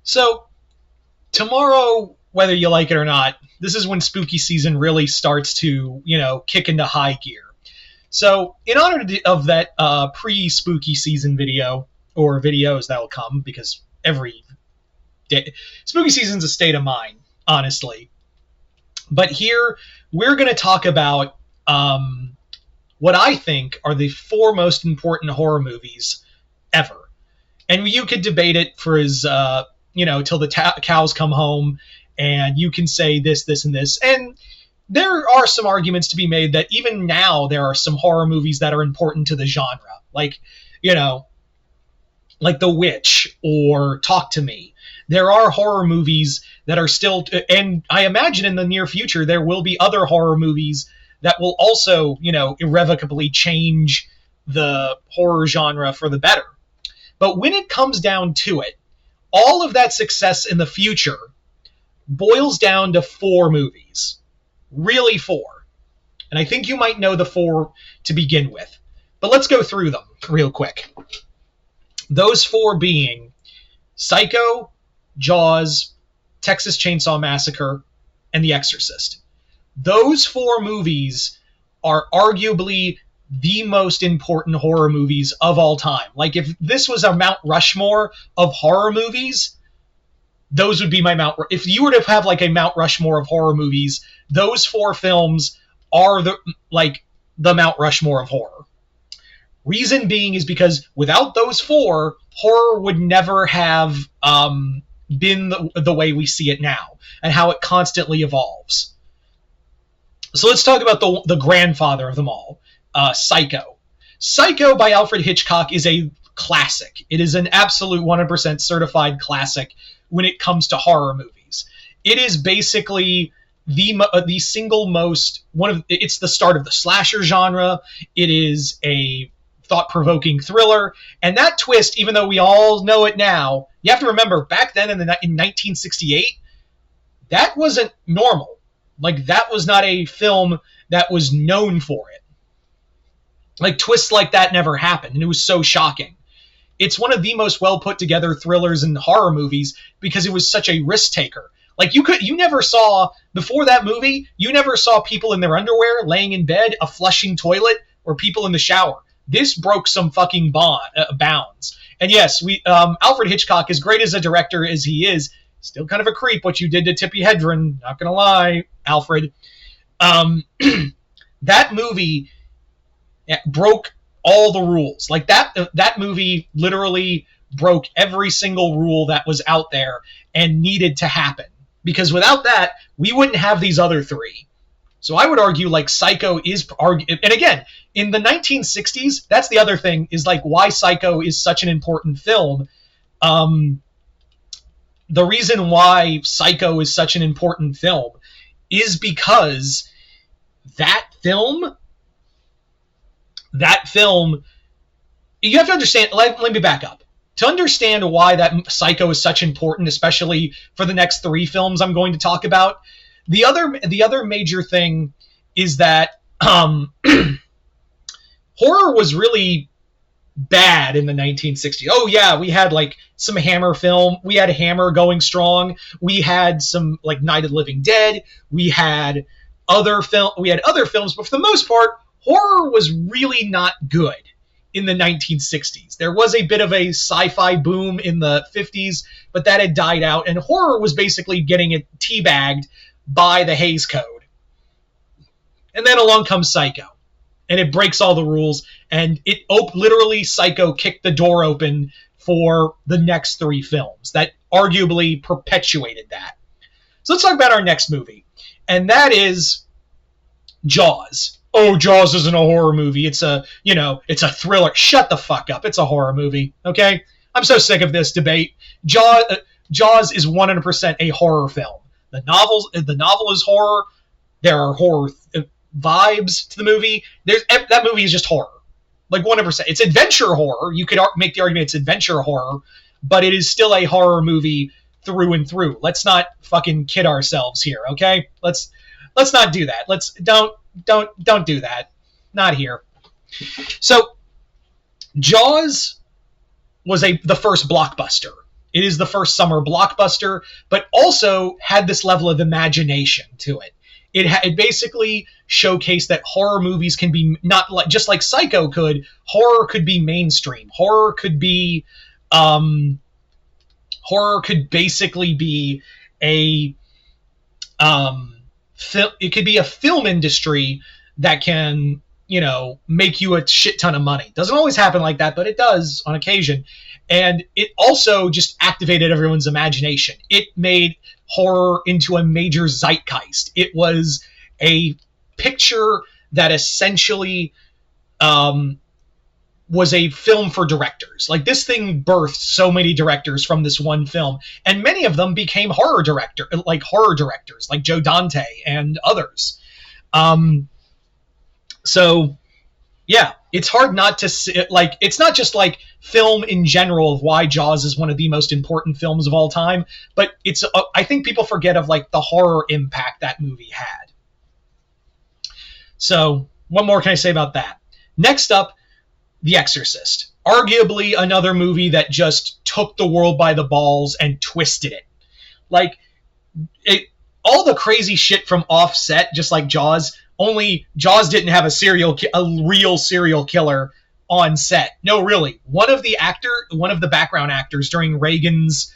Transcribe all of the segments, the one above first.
So, tomorrow, whether you like it or not, this is when spooky season really starts to, kick into high gear. So, in honor of that pre-spooky season video, or videos that will come, because every day, spooky season's a state of mind, honestly. But here, we're going to talk about what I think are the four most important horror movies ever. And you could debate it for till the cows come home, and you can say this, this, and this. And there are some arguments to be made that even now there are some horror movies that are important to the genre. Like The Witch or Talk to Me. There are horror movies that are still, and I imagine in the near future there will be other horror movies that will also, irrevocably change the horror genre for the better. But when it comes down to it, all of that success in the future boils down to four movies. Really four. And I think you might know the four to begin with. But let's go through them real quick. Those four being Psycho, Jaws, Texas Chainsaw Massacre, and The Exorcist. Those four movies are arguably the most important horror movies of all time. Like, if this was a Mount Rushmore of horror movies, those would be my Mount. If you were to have like a Mount Rushmore of horror movies, those four films are the Mount Rushmore of horror. Reason being is because without those four, horror would never have been the way we see it now, and how it constantly evolves. So let's talk about the grandfather of them all, Psycho. Psycho by Alfred Hitchcock is a classic. It is an absolute 100% certified classic when it comes to horror movies. It is basically the single most it's the start of the slasher genre. It is a thought-provoking thriller, and that twist, even though we all know it now, you have to remember back then in 1968, that wasn't normal. Like, that was not a film that was known for it. Like, twists like that never happened, and it was so shocking. It's one of the most well put together thrillers in horror movies because it was such a risk taker. Like, you never saw, before that movie, you never saw people in their underwear laying in bed, a flushing toilet, or people in the shower. This broke some fucking bounds. And yes, Alfred Hitchcock, as great as a director as he is, still kind of a creep what you did to Tippi Hedren. Not gonna lie, Alfred. That movie broke all the rules. Like, that movie literally broke every single rule that was out there and needed to happen. Because without that, we wouldn't have these other three. So I would argue, like, Psycho is, and again, in the 1960s, that's the other thing, is like why Psycho is such an important film. The reason why Psycho is such an important film is because that film, you have to understand, let me back up. To understand why that Psycho is such important, especially for the next three films I'm going to talk about, the other major thing is that horror was really bad in the 1960s. Oh yeah, we had like some Hammer film. We had Hammer going strong. We had some like Night of the Living Dead. We had other films, but for the most part, horror was really not good in the 1960s. There was a bit of a sci-fi boom in the 50s, but that had died out, and horror was basically getting it teabagged by the Hays Code. And then along comes Psycho, and it breaks all the rules, and literally Psycho kicked the door open for the next three films that arguably perpetuated that. So let's talk about our next movie, and that is Jaws. Oh, Jaws isn't a horror movie. It's a thriller. Shut the fuck up. It's a horror movie, okay? I'm so sick of this debate. Jaws is 100% a horror film. The novel is horror. There are horror vibes to the movie. That movie is just horror. Like 100%. It's adventure horror. You could make the argument it's adventure horror, but it is still a horror movie through and through. Let's not fucking kid ourselves here, okay? Let's not do that. Don't do that. Not here. So, Jaws was the first blockbuster. It is the first summer blockbuster, but also had this level of imagination to it. It basically showcased that horror movies can be not like just like Psycho could. Horror could be mainstream. Horror could basically be a it could be a film industry that can, make you a shit ton of money. Doesn't always happen like that, but it does on occasion. And it also just activated everyone's imagination. It made horror into a major zeitgeist. It was a picture that essentially was a film for directors. Like, this thing birthed so many directors from this one film, and many of them became horror directors, like Joe Dante and others. So yeah, it's hard not to see, like, it's not just like film in general of why Jaws is one of the most important films of all time, but it's I think people forget of like the horror impact that movie had. So what more can I say about that? Next up, The Exorcist. Arguably another movie that just took the world by the balls and twisted it. Like, all the crazy shit from Offset, just like Jaws, only Jaws didn't have a real serial killer on set. No, really. One of the background actors during Reagan's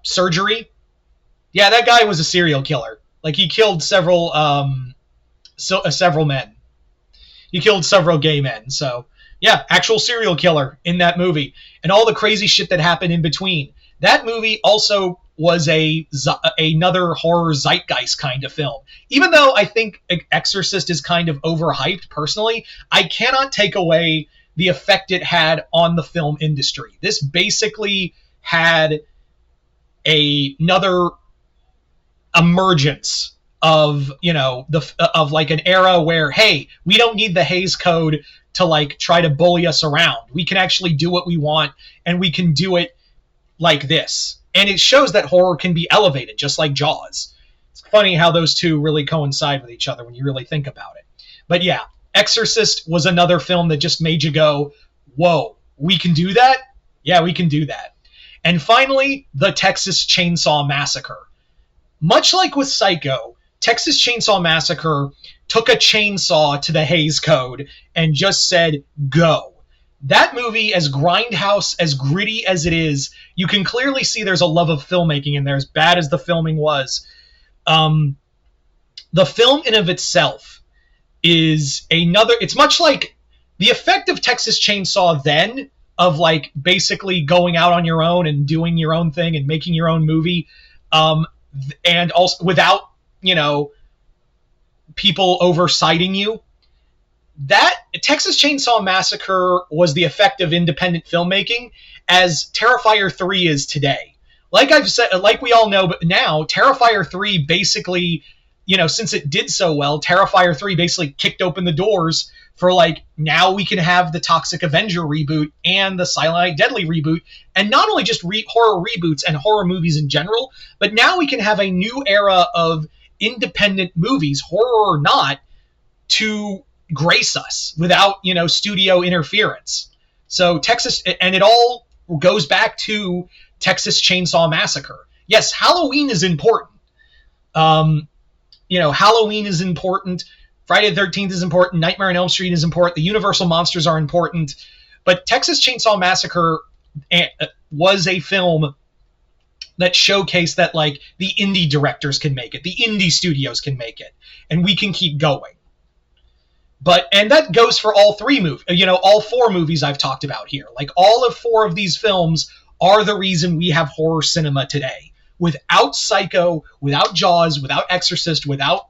surgery, yeah, that guy was a serial killer. Like, he killed several men. He killed several gay men. So, yeah, actual serial killer in that movie. And all the crazy shit that happened in between. That movie also was another horror zeitgeist kind of film. Even though I think Exorcist is kind of overhyped, personally, I cannot take away the effect it had on the film industry. This basically had another emergence of, of like an era where, hey, we don't need the Hays Code to like try to bully us around. We can actually do what we want, and we can do it like this. And it shows that horror can be elevated, just like Jaws. It's funny how those two really coincide with each other when you really think about it. But yeah, Exorcist was another film that just made you go, whoa, we can do that? Yeah, we can do that. And finally, the Texas Chainsaw Massacre. Much like with Psycho, Texas Chainsaw Massacre took a chainsaw to the Hays Code and just said, go. That movie, as grindhouse, as gritty as it is, you can clearly see there's a love of filmmaking in there, as bad as the filming was. The film in of itself is it's much like the effect of Texas Chainsaw then, of like basically going out on your own and doing your own thing and making your own movie, and also without, people oversighting you. That Texas Chainsaw Massacre was the effect of independent filmmaking, as Terrifier 3 is today. Like I've said, like we all know, but now Terrifier 3 basically, since it did so well, Terrifier 3 basically kicked open the doors for like, now we can have the Toxic Avenger reboot and the Silent Night Deadly reboot, and not only just horror reboots and horror movies in general, but now we can have a new era of independent movies, horror or not, to grace us without, studio interference. So Texas, and it all goes back to Texas Chainsaw Massacre. Yes, Halloween is important. Halloween is important. Friday the 13th is important. Nightmare on Elm Street is important. The Universal Monsters are important. But Texas Chainsaw Massacre was a film that showcased that, like, the indie directors can make it. The indie studios can make it. And we can keep going. And that goes for all all four movies I've talked about here. Like, all of four of these films are the reason we have horror cinema today. Without Psycho, without Jaws, without Exorcist, without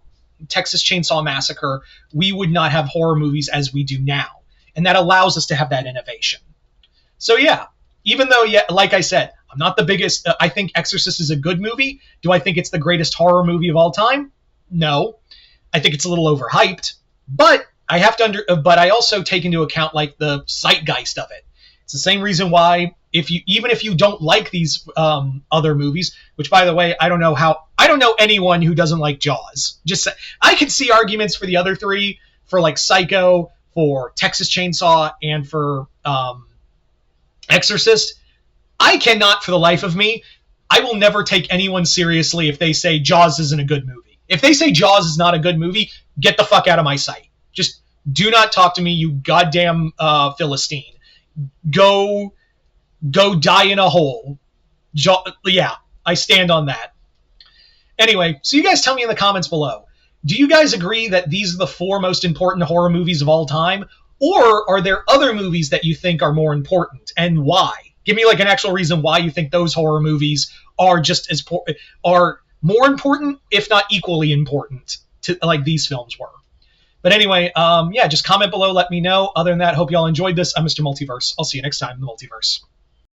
Texas Chainsaw Massacre, we would not have horror movies as we do now. And that allows us to have that innovation. So yeah, even though, like I said, I'm not the biggest, I think Exorcist is a good movie. Do I think it's the greatest horror movie of all time? No. I think it's a little overhyped, but but I also take into account like the zeitgeist of it. It's the same reason why even if you don't like these other movies, which by the way, I don't know anyone who doesn't like Jaws. I can see arguments for the other three, for like Psycho, for Texas Chainsaw, and for Exorcist, I cannot for the life of me. I will never take anyone seriously if they say Jaws isn't a good movie. If they say Jaws is not a good movie, get the fuck out of my sight. Just do not talk to me, you goddamn Philistine. Go die in a hole. Yeah, I stand on that. Anyway, so you guys tell me in the comments below. Do you guys agree that these are the 4 most important horror movies of all time? Or are there other movies that you think are more important, and why? Give me like an actual reason why you think those horror movies are just as are more important, if not equally important, to like these films were. But anyway, yeah, just comment below, let me know. Other than that, hope y'all enjoyed this. I'm Mr. Multiverse. I'll see you next time in the Multiverse.